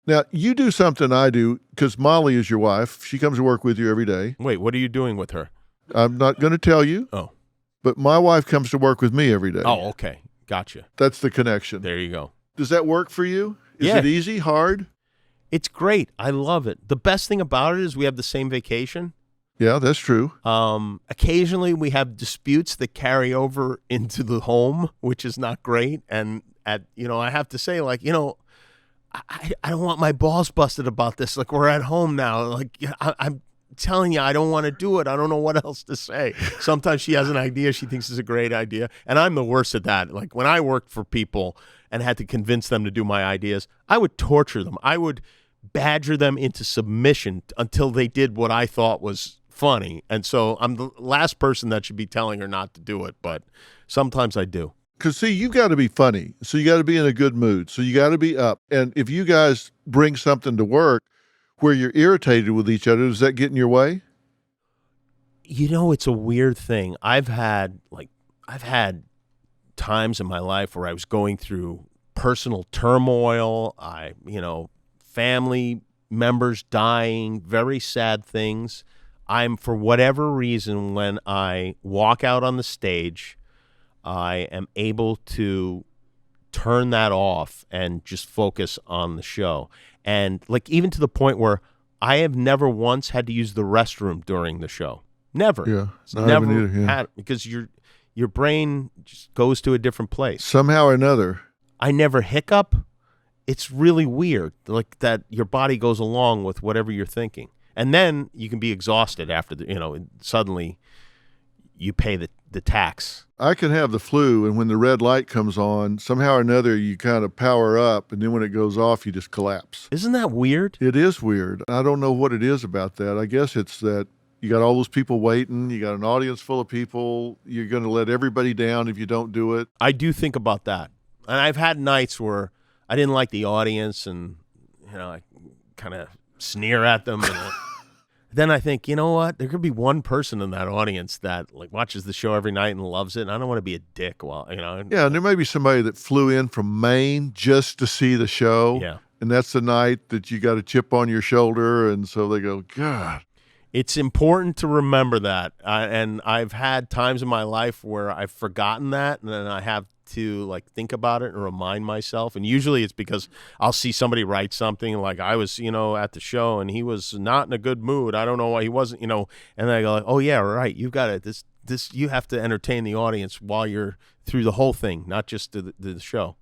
Now, you do something I do, because Molly is your wife. She comes to work with you every day. Wait, what are you doing with her? I'm not going to tell you. Oh. But my wife comes to work with me every day. Oh, okay. Gotcha. That's the connection. There you go. Does that work for you? Is Yeah. it easy, hard? It's great. I love it. The best thing about it is we have the same vacation. Yeah, that's true. Occasionally we have disputes that carry over into the home, which is not great. And I have to say, like, I don't want my balls busted about this. Like, we're at home now. Like, I'm telling you, I don't want to do it. I don't know what else to say. Sometimes she has an idea she thinks is a great idea, and I'm the worst at that. Like, when I worked for people and had to convince them to do my ideas, I would torture them. I would badger them into submission until they did what I thought was funny. And so I'm the last person that should be telling her not to do it, but sometimes I do. Because, see, you got to be funny. So you got to be in a good mood. So you got to be up. And if you guys bring something to work where you're irritated with each other, does that get in your way? It's a weird thing. I've had times in my life where I was going through personal turmoil, family members dying, very sad things. I'm, for whatever reason, when I walk out on the stage, I am able to turn that off and just focus on the show. And like, even to the point where I have never once had to use the restroom during the show. Never. Yeah. Never had, because your brain just goes to a different place. Somehow or another. I never hiccup. It's really weird, like that your body goes along with whatever you're thinking. And then you can be exhausted after suddenly you pay the tax. I can have the flu, and when the red light comes on, somehow or another you kind of power up, and then when it goes off, you just collapse. Isn't that weird? It is weird. I don't know what it is about that. I guess it's that you got all those people waiting. You got an audience full of people. You're going to let everybody down if you don't do it. I do think about that. And I've had nights where I didn't like the audience, and I kind of sneer at them. And then I think, you know what? There could be one person in that audience that like watches the show every night and loves it. And I don't want to be a dick. Yeah, and there may be somebody that flew in from Maine just to see the show. Yeah. And that's the night that you got a chip on your shoulder, and so they go, God. It's important to remember that. And I've had times in my life where I've forgotten that, and then I have to like think about it and remind myself. And usually it's because I'll see somebody write something like, I was, at the show and he was not in a good mood. I don't know why he wasn't, and then I go like, oh yeah, right. You've got it. This, you have to entertain the audience while you're through the whole thing, not just the show.